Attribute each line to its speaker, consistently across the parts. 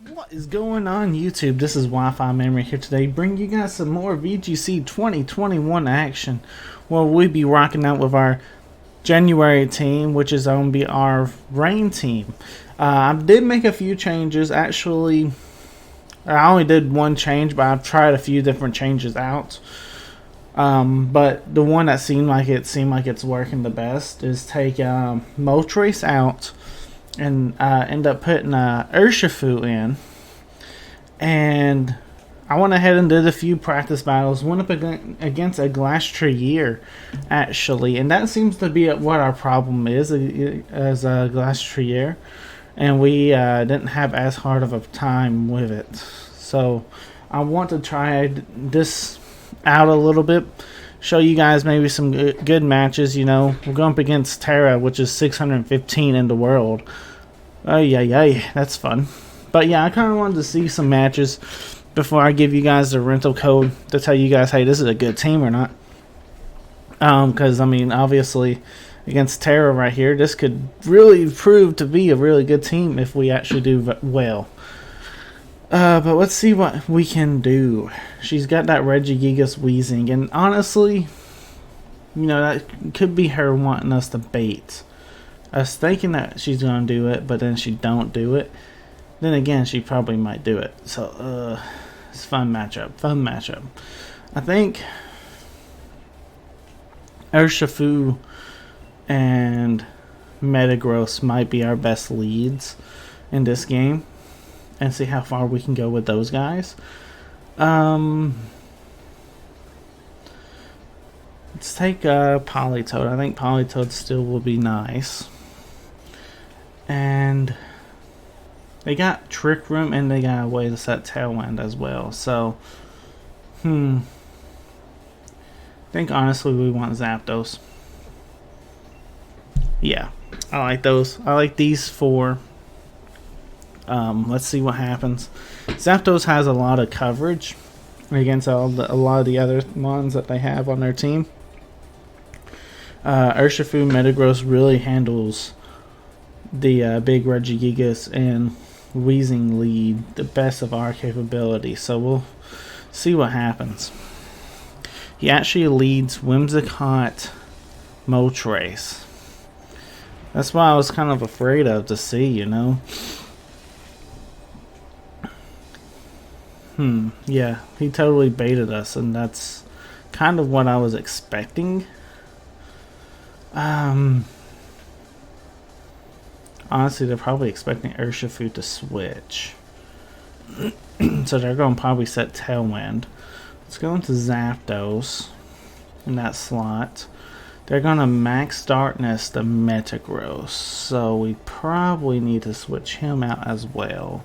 Speaker 1: What is going on YouTube? This is Wi-Fi Memory here today, bringing you guys some more VGC 2021 action. Well, we'll be rocking out with our January team, which is going to be our rain team. I did make a few changes. Actually, I only did one change, but I've tried a few different changes out. But the one that seemed like it's working the best is take Moltres out and end up putting Urshifu in. And I went ahead and did a few practice battles. Went up against a Glastrier, actually, and that seems to be what our problem is as a Glastrier, and we didn't have as hard of a time with it. So I want to try this out a little bit, show you guys maybe some good matches. You know, we're going up against Terra, which is 615 in the world. Oh yeah, that's fun. But yeah, I kind of wanted to see some matches before I give you guys the rental code to tell you guys, hey, this is a good team or not. Because I mean, obviously, against Terra right here, this could really prove to be a really good team if we actually do well. But let's see what we can do. She's got that Regigigas wheezing, and honestly, you know, that could be her wanting us to bait. I was thinking that she's gonna do it, but then she don't do it. Then again, she probably might do it. So, it's a fun matchup. I think Urshifu and Metagross might be our best leads in this game, and see how far we can go with those guys. Let's take Politoed. I think Politoed still will be nice. And they got Trick Room and they got a way to set Tailwind as well. So, I think honestly we want Zapdos. Yeah, I like those. I like these four. Let's see what happens. Zapdos has a lot of coverage against a lot of the other ones that they have on their team. Urshifu Metagross really handles the big Regigigas and Wheezing lead the best of our capability, so we'll see what happens. He actually leads Whimsicott Moltres. That's what I was kind of afraid of to see, you know. Yeah, he totally baited us, and that's kind of what I was expecting. Honestly, they're probably expecting Urshifu to switch. So they're going to probably set Tailwind. Let's go into Zapdos in that slot. They're going to Max Darkness the Metagross. So we probably need to switch him out as well.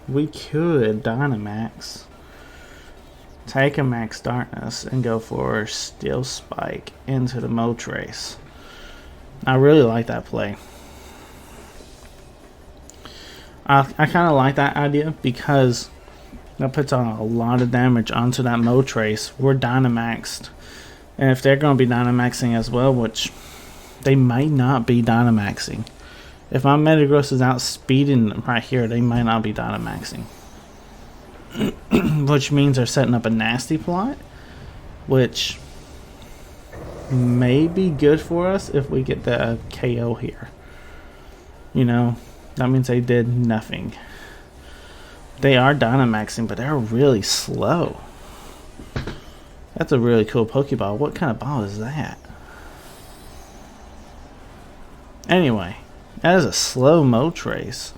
Speaker 1: We could Dynamax, take a Max Darkness, and go for Steel Spike into the Moltres. I really like that play. I kind of like that idea because that puts on a lot of damage onto that Moltres. We're Dynamaxed, and if they're going to be Dynamaxing as well, which they might not be Dynamaxing. If my Metagross is out speeding right here, they might not be Dynamaxing. Which means they're setting up a nasty plot, which may be good for us if we get the KO here. You know, that means they did nothing. They are Dynamaxing, but they're really slow. That's a really cool Pokeball. What kind of ball is that? Anyway, that is a slow Moltres.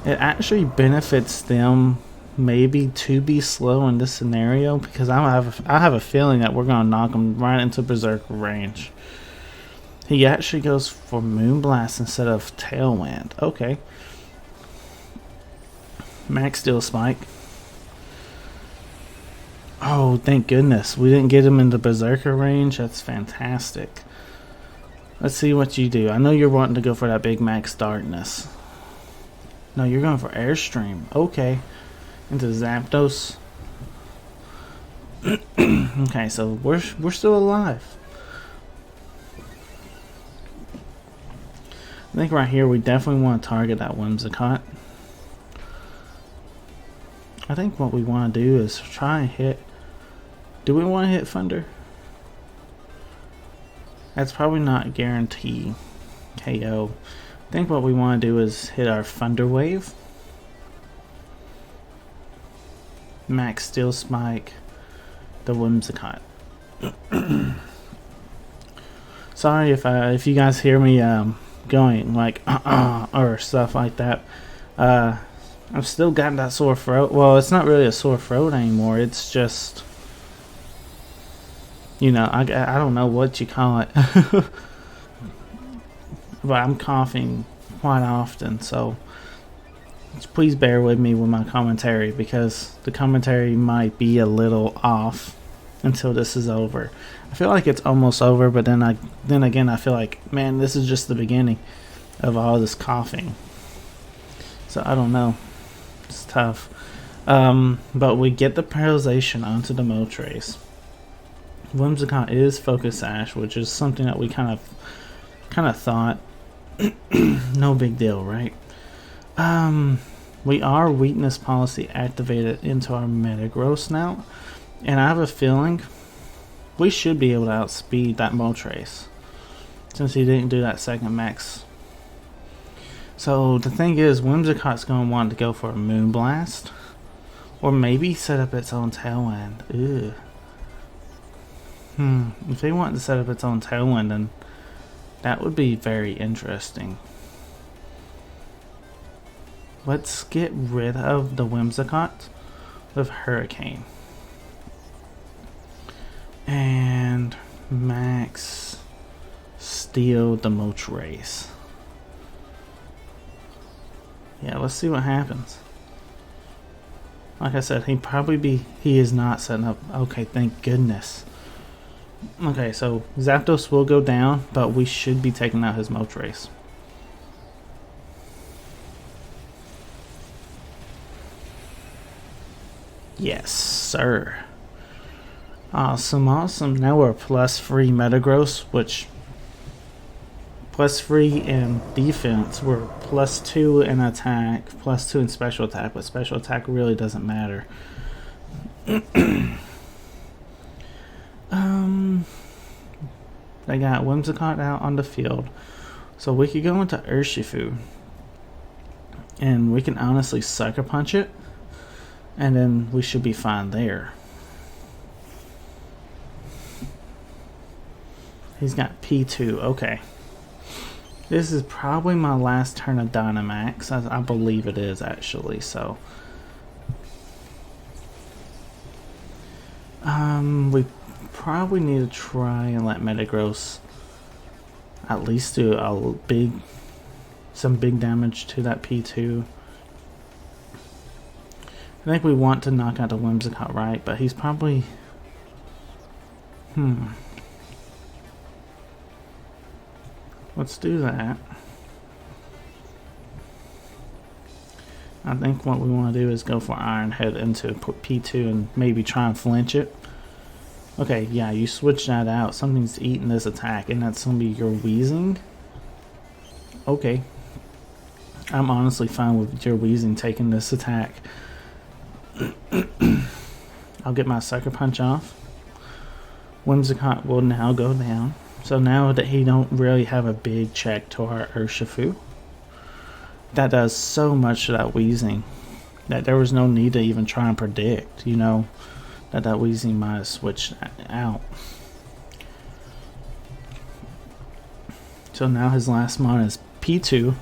Speaker 1: It actually benefits them maybe to be slow in this scenario, because I have a feeling that we're going to knock him right into Berserker range. He actually goes for Moonblast instead of Tailwind. Okay. Max Steel Spike. Oh, thank goodness. We didn't get him into Berserker range. That's fantastic. Let's see what you do. I know you're wanting to go for that big Max Darkness. No, you're going for Airstream. Okay. Into Zapdos. Okay, so we're still alive. think right here we definitely want to target that Whimsicott. I think what we want to do is try and hit... Do we want to hit Thunder? That's probably not guaranteed KO. I think what we want to do is hit our Thunder Wave. Max Steel Spike the Whimsicott. Sorry if you guys hear me going like or stuff like that. I've still got that sore throat. Well, it's not really a sore throat anymore. It's just, you know, I don't know what you call it. But I'm coughing quite often, so please bear with me with my commentary, because the commentary might be a little off until this is over. I feel like it's almost over, but then again I feel like, man, this is just the beginning of all this coughing. So I don't know. It's tough. But we get the paralyzation onto the Moltres. Whimsicott is Focus Sash, which is something that we kind of thought. No big deal, right? We are Weakness Policy activated into our Metagross now, and I have a feeling we should be able to outspeed that Moltres since he didn't do that second max. So the thing is, Whimsicott's going to want to go for a Moonblast, or maybe set up its own Tailwind. Ew. If they want to set up its own Tailwind, then that would be very interesting. Let's get rid of the Whimsicott with Hurricane. And max Steel the Moltres. Yeah, let's see what happens. Like I said, he is not setting up. Okay, thank goodness. Okay, so Zapdos will go down, but we should be taking out his Moltres. Yes, sir. Awesome, awesome. Now we're +3 Metagross, which +3 in defense. We're +2 in attack, +2 in special attack, but special attack really doesn't matter. They got Whimsicott out on the field, so we could go into Urshifu, and we can honestly Sucker Punch it, and then we should be fine there. He's got P2. Okay. This is probably my last turn of Dynamax. I believe it is, actually. So, we probably need to try and let Metagross at least do some big damage to that P2. I think we want to knock out the Whimsicott, right? But he's probably... Let's do that. I think what we want to do is go for Iron Head into P2 and maybe try and flinch it. Okay, yeah, you switch that out. Something's eating this attack, and that's going to be your Weezing. Okay. I'm honestly fine with your Weezing taking this attack. I'll get my Sucker Punch off. Whimsicott will now go down. So now that he don't really have a big check to our Urshifu, that does so much to that Weezing that there was no need to even try and predict, you know, that Weezing might have switched out. So now his last mon is P2,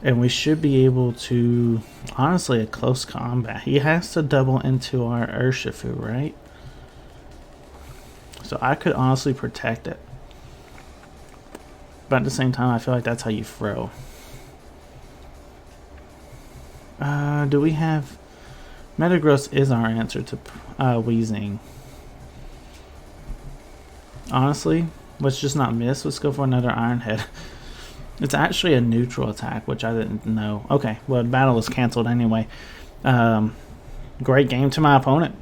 Speaker 1: and we should be able to, honestly, a close combat. He has to double into our Urshifu, right? So I could honestly protect it. But at the same time, I feel like that's how you throw. Do we have... Metagross is our answer to Weezing. Honestly, let's just not miss. Let's go for another Iron Head. It's actually a neutral attack, which I didn't know. Okay, well, the battle was canceled anyway. Great game to my opponent.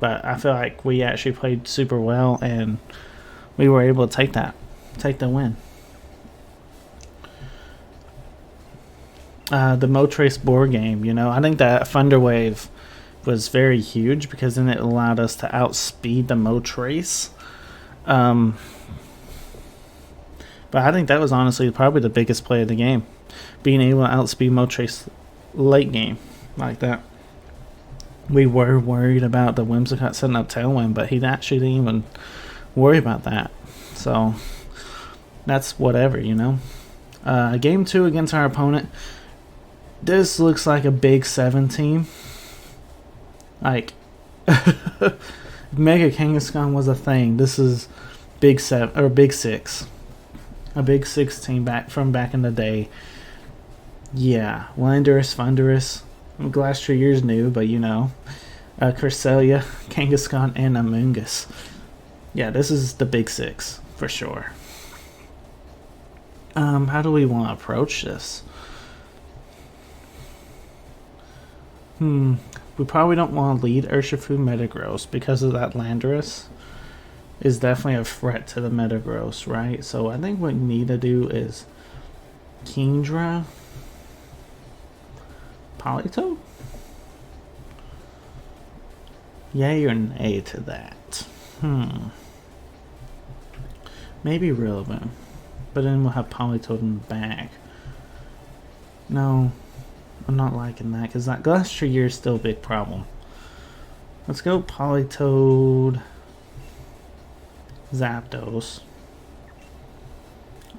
Speaker 1: But I feel like we actually played super well, and we were able to take the win. the Motrace board game. You know, I think that Thunder Wave was very huge because then it allowed us to outspeed the Motrace. But I think that was honestly probably the biggest play of the game, being able to outspeed Motrace late game like that. We were worried about the Whimsicott setting up Tailwind, but he actually didn't even worry about that. So that's whatever, you know. Game 2 against our opponent. This looks like a Big 7 team. Like, Mega Kangaskhan was a thing. This is Big 7 or Big 6. A Big 6 team back in the day. Yeah, Landorus, Thundurus, Glastrier's new, but you know, Cresselia, Kangaskhan, and Amoonguss. Yeah, this is the Big 6 for sure. How do we want to approach this? We probably don't want to lead Urshifu Metagross because of that Landorus is definitely a threat to the Metagross, right? So I think what we need to do is Kingdra, Politoed? Yay or nay to that? Maybe Rillaboom. But then we'll have Politoed in the back. No, I'm not liking that because that Glastrier is still a big problem. Let's go Politoed, Zapdos.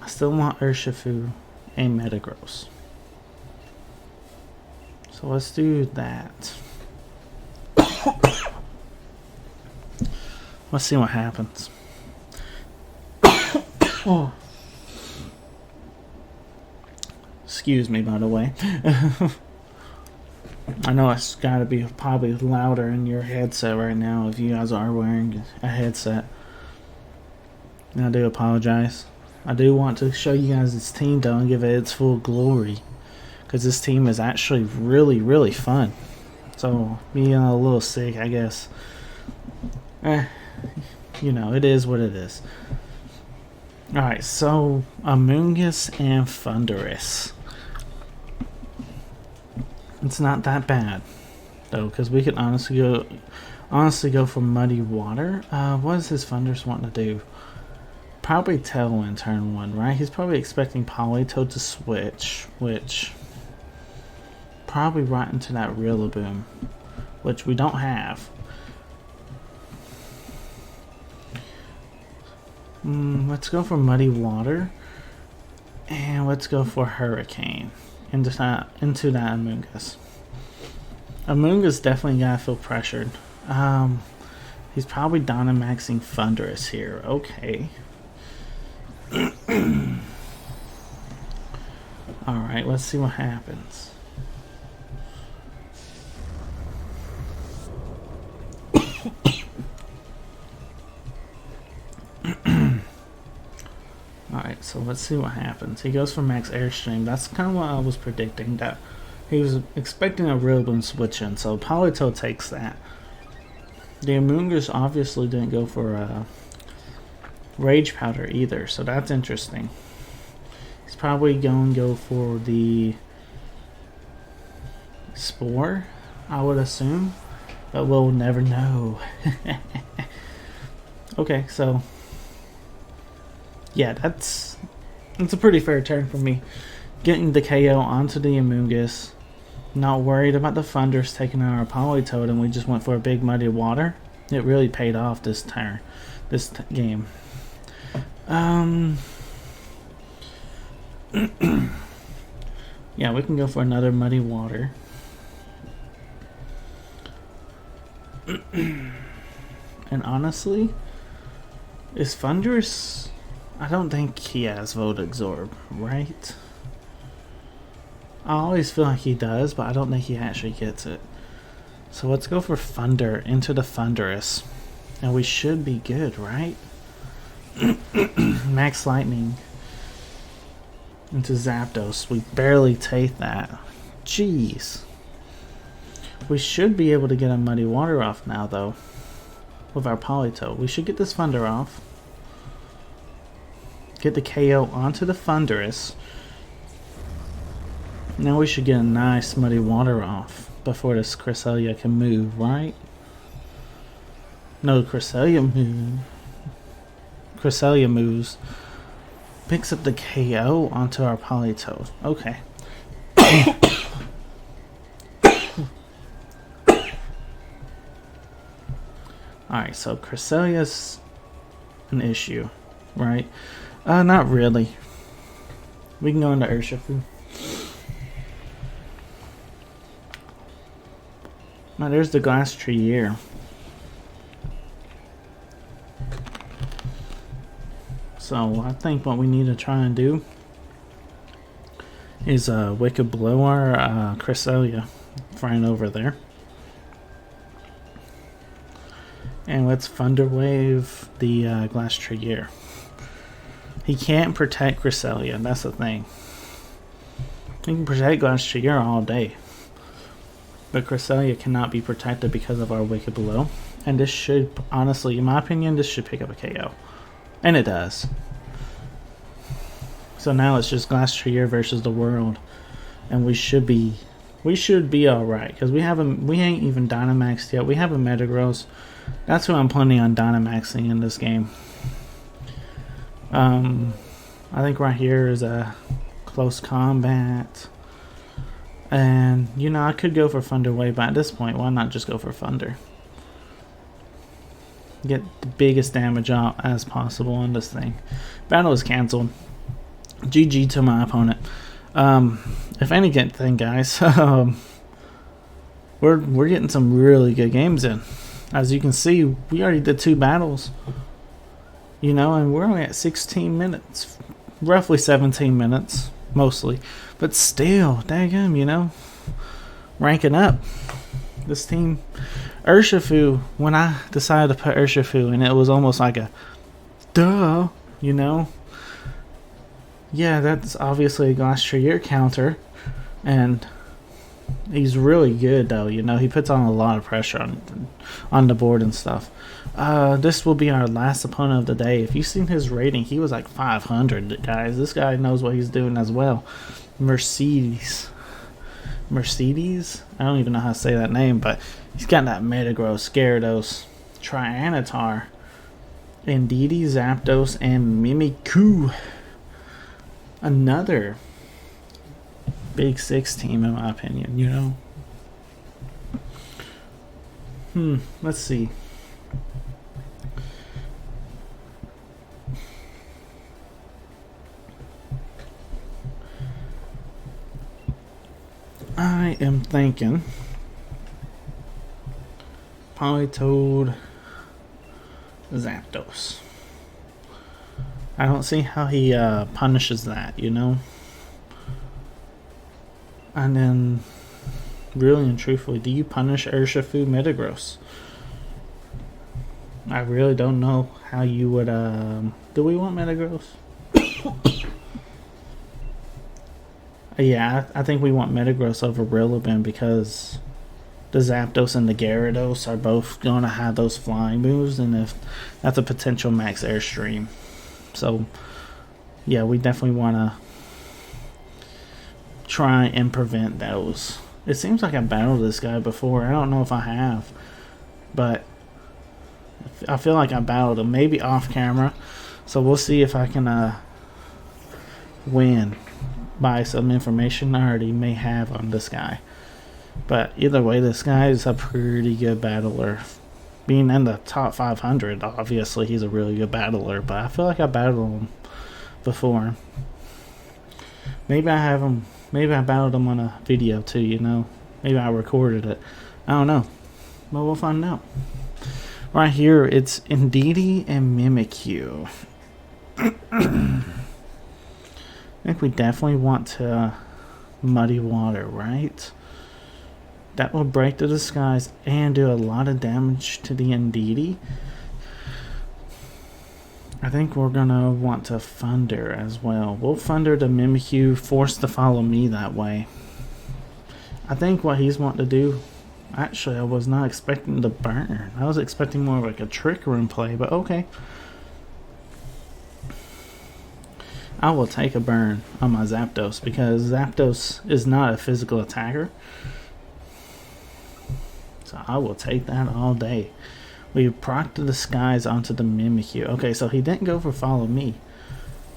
Speaker 1: I still want Urshifu and Metagross. So let's do that. Let's see what happens. Oh. Excuse me, by the way. I know it's got to be probably louder in your headset right now if you guys are wearing a headset. And I do apologize. I do want to show you guys this team though and give it its full glory, because this team is actually really, really fun. So, being a little sick, I guess. You know, it is what it is. Alright, so Amoonguss and Thundurus. It's not that bad, though, because we could honestly go for Muddy Water. What does his Thundurus want to do? Probably Tailwind turn 1, right? He's probably expecting Politoed to switch, which probably right into that Rillaboom, which we don't have. Let's go for Muddy Water, and let's go for Hurricane into that Amoonguss. Amoonguss definitely gotta feel pressured. He's probably Dynamaxing Thundurus here. Okay. Alright, let's see what happens. Alright, so let's see what happens. He goes for Max Airstream. That's kind of what I was predicting, that he was expecting a Rillaboom switch in, so Politoed takes that. The Amoonguss obviously didn't go for Rage Powder either, so that's interesting. He's probably going to go for the Spore, I would assume, but we'll never know. Okay, so yeah, that's a pretty fair turn for me. Getting the KO onto the Amoonguss, not worried about the Thundurus taking out our Politoed, and we just went for a big Muddy Water. It really paid off this turn, game. Yeah, we can go for another Muddy Water. And honestly, is Thundurus... I don't think he has Volt Absorb, right? I always feel like he does, but I don't think he actually gets it. So let's go for Thunder into the Thundurus. And we should be good, right? Max Lightning into Zapdos. We barely take that. Jeez. We should be able to get a Muddy Water off now, though. With our Politoed. We should get this Thunder off. Get the KO onto the Thundurus. Now we should get a nice muddy water off before this Cresselia can move, right? No, Cresselia moves. Picks up the KO onto our Politoed. Okay. Alright, so Cresselia's an issue, right? Not really. We can go into Urshifu. Now there's the Glass Trier. So I think what we need to try and do is Wicked Blow our Cresselia friend over there. And let's Thunder Wave the Glass Trier. He can't protect Cresselia, that's the thing. He can protect Glass Trier all day. But Cresselia cannot be protected because of our Wicked Blow. And this should, honestly, in my opinion, this should pick up a KO. And it does. So now it's just Glass Trier versus the world. And we should be alright. Because we ain't even Dynamaxed yet. We have a Metagross. That's who I'm planning on Dynamaxing in this game. I think right here is a close combat. And, you know, I could go for Thunder Wave, but at this point, why not just go for Thunder? Get the biggest damage out as possible on this thing. Battle is cancelled. GG to my opponent. If anything, guys, we're getting some really good games in. As you can see, we already did 2 battles. You know, and we're only at 16 minutes. Roughly 17 minutes, mostly. But still, daggum, you know, ranking up. This team, Urshifu, when I decided to put Urshifu, and it was almost like a, duh, you know. Yeah, that's obviously a Glass Trier counter, and he's really good, though, you know. He puts on a lot of pressure on the board and stuff. This will be our last opponent of the day. If you've seen his rating, he was like 500, guys. This guy knows what he's doing as well. Mercedes, I don't even know how to say that name, but he's got that Metagross, Gyarados, Tyranitar, Indeedee, Zapdos, and Mimikyu. Another Big 6 team, in my opinion, you know. Let's see. I am thinking Politoed, Zapdos. I don't see how he punishes that, you know. And then, really and truthfully, do you punish Urshifu Metagross? I really don't know how you would. Do we want Metagross? Yeah, I think we want Metagross over Rillaboom because the Zapdos and the Gyarados are both going to have those flying moves, and if that's a potential max airstream. So, yeah, we definitely want to try and prevent those. It seems like I battled this guy before. I don't know if I have, but I feel like I battled him, maybe off camera. So we'll see if I can win by some information I already may have on this guy. But either way, this guy is a pretty good battler. Being in the top 500, obviously he's a really good battler, but I feel like I battled him before. Maybe I have him, maybe I battled him on a video too, you know. Maybe I recorded it. I don't know. But we'll find out. Right here, it's Indeedee and Mimikyu. I think we definitely want to muddy water, right? That will break the disguise and do a lot of damage to the Indeedee. I think we're going to want to Thunder as well. We'll Thunder the Mimikyu, force to follow me that way. I think what he's wanting to do... Actually, I was not expecting the burn. I was expecting more like a Trick Room play, but okay. I will take a burn on my Zapdos because Zapdos is not a physical attacker. So I will take that all day. We proc the skies onto the Mimikyu. Okay, so he didn't go for follow me.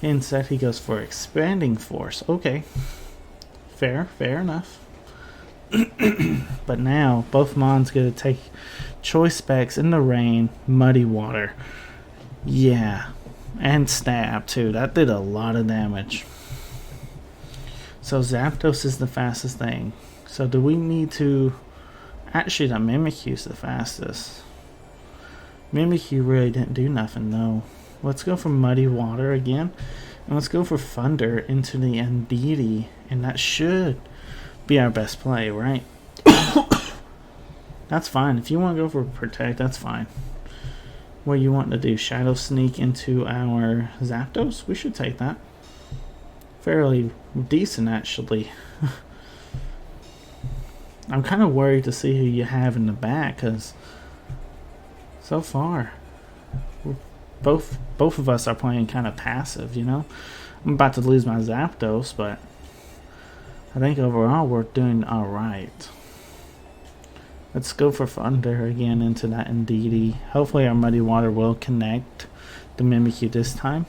Speaker 1: Instead he goes for expanding force. Okay. Fair enough. But now both Mons gonna take choice specs in the rain, muddy water. Yeah. And stab too. That did a lot of damage. So Zapdos is the fastest thing. So do we need to... Actually, the Mimikyu's the fastest. Mimikyu really didn't do nothing though. Let's go for muddy water again. And let's go for thunder into the Ndidi. And that should be our best play, right? That's fine. If you want to go for protect, that's fine. What you want to do? Shadow sneak into our Zapdos? We should take that. Fairly decent, actually. I'm kind of worried to see who you have in the back, because so far both of us are playing kind of passive, you know. I'm about to lose my Zapdos, but I think overall we're doing alright. Let's go for Thunder again into that Ndidi. Hopefully our Muddy Water will connect the Mimikyu this time.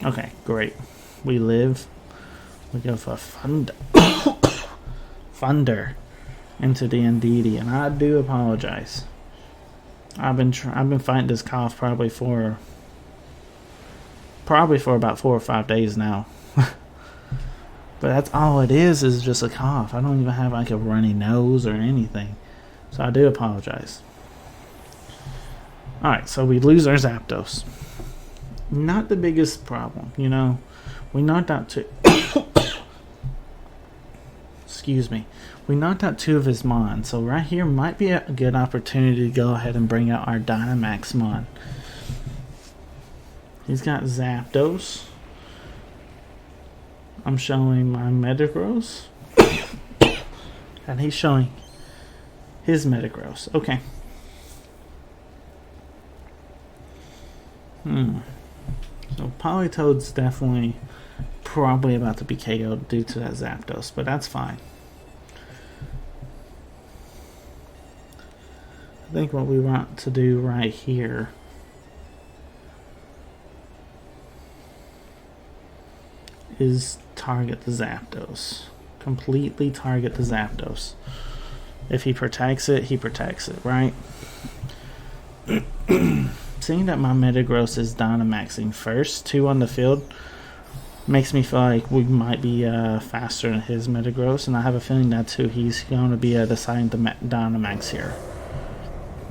Speaker 1: Okay, great. We live. We go for Thunder. Thunder into the Ndidi, and I do apologize. I've been fighting this cough probably for about 4 or 5 days now. But that's all it is just a cough. I don't even have like a runny nose or anything. So I do apologize. Alright, so we lose our Zapdos. Not the biggest problem, you know. We knocked out two... Excuse me. We knocked out 2 of his Mon. So right here might be a good opportunity to go ahead and bring out our Dynamax Mon. He's got Zapdos. I'm showing my Metagross. And he's showing his Metagross. Okay. So Politoed's definitely probably about to be KO'd due to that Zapdos, but that's fine. I think what we want to do right here is target the Zapdos. Completely target the Zapdos. If he protects it, he protects it, right? Seeing that my Metagross is Dynamaxing first, 2 on the field, makes me feel like we might be faster than his Metagross, and I have a feeling that too he's going to be deciding to Dynamax here.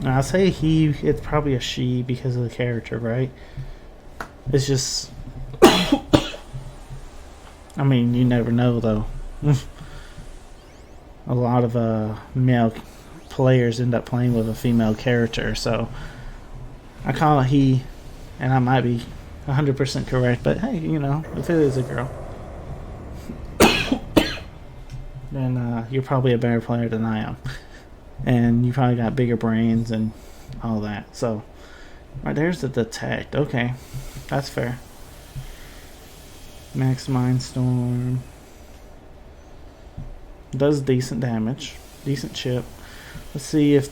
Speaker 1: Now, I'll say he, it's probably a she because of the character, right? It's just... I mean, you never know, though. A lot of male players end up playing with a female character, so I call it he, and I might be 100% correct, but hey, you know, if it is a girl, then you're probably a better player than I am, and you probably got bigger brains and all that. So, right there's the detect. Okay, that's fair. Max Mindstorm does decent damage, decent chip. Let's see if...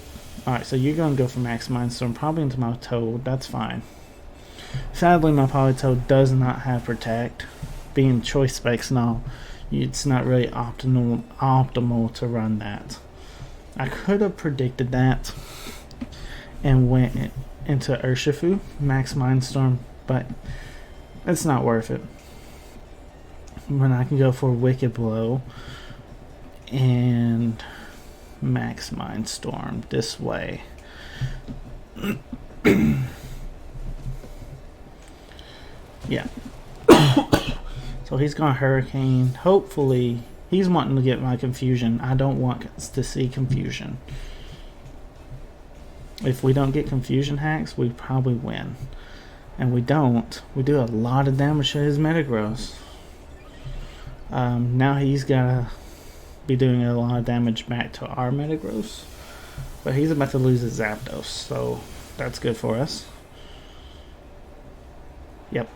Speaker 1: Alright, so you're going to go for Max Mindstorm, probably into my Toad. That's fine. Sadly, my Politoed does not have Protect. Being choice specs and all, it's not really optimal to run that. I could have predicted that and went into Urshifu, Max Mindstorm, but it's not worth it. When I can go for Wicked Blow and Max Mindstorm this way. Yeah. So he's going Hurricane. Hopefully, he's wanting to get my Confusion. I don't want to see Confusion. If we don't get Confusion hacks, we probably win. And we don't. We do a lot of damage to his Metagross. Now he's gotta be doing a lot of damage back to our Metagross, but he's about to lose his Zapdos, so that's good for us. Yep.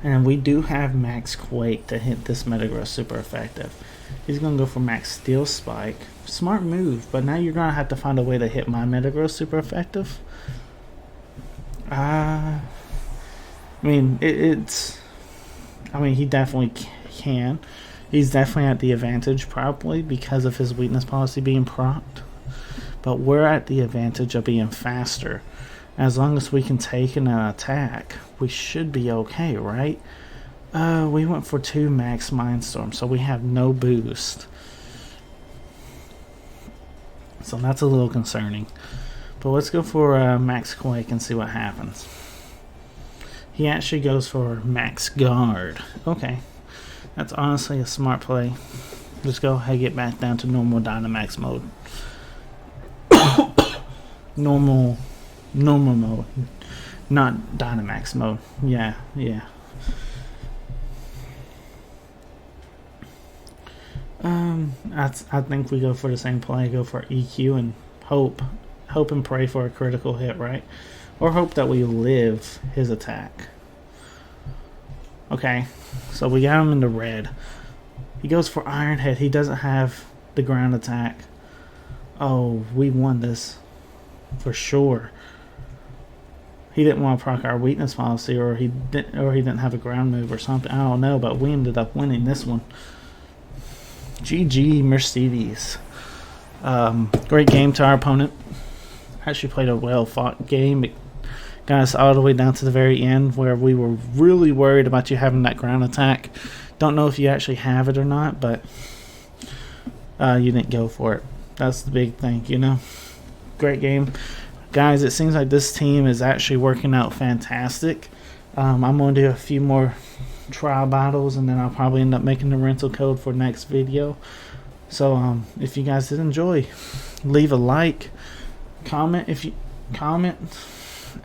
Speaker 1: And we do have Max Quake to hit this Metagross super effective. He's going to go for Max Steel Spike. Smart move, but now you're going to have to find a way to hit my Metagross super effective. I mean, he definitely can. He's definitely at the advantage probably because of his weakness policy being procced. But we're at the advantage of being faster. As long as we can take an attack, we should be okay, right? We went for 2 Max Mindstorm, so we have no boost. So that's a little concerning. But let's go for Max Quake and see what happens. He actually goes for Max Guard. Okay. That's honestly a smart play. Just go ahead and get back down to normal Dynamax mode. normal mode. Not Dynamax mode. Yeah. I think we go for the same play. Go for EQ and hope and pray for a critical hit, right? Or hope that we live his attack. Okay, so we got him in the red. He goes for Iron Head. He doesn't have the ground attack. Oh, we won this for sure. He didn't want to proc our weakness policy, or he didn't have a ground move or something. I don't know, but we ended up winning this one. GG Mercedes. Great game to our opponent. Actually played a well-fought game. It got us all the way down to the very end where we were really worried about you having that ground attack. Don't know if you actually have it or not, but you didn't go for it. That's the big thing, you know. Great game. Guys, it seems like this team is actually working out fantastic. I'm going to do a few more trial battles, and then I'll probably end up making the rental code for next video. So if you guys did enjoy, leave a like, comment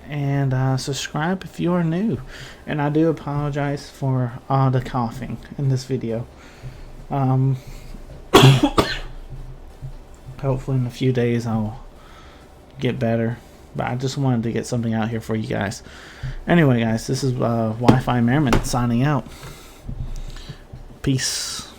Speaker 1: and subscribe if you are new. And I do apologize for all the coughing in this video. Hopefully in a few days I'll get better, but I just wanted to get something out here for you guys. Anyway guys, this is Wi-Fi Merriman signing out. Peace.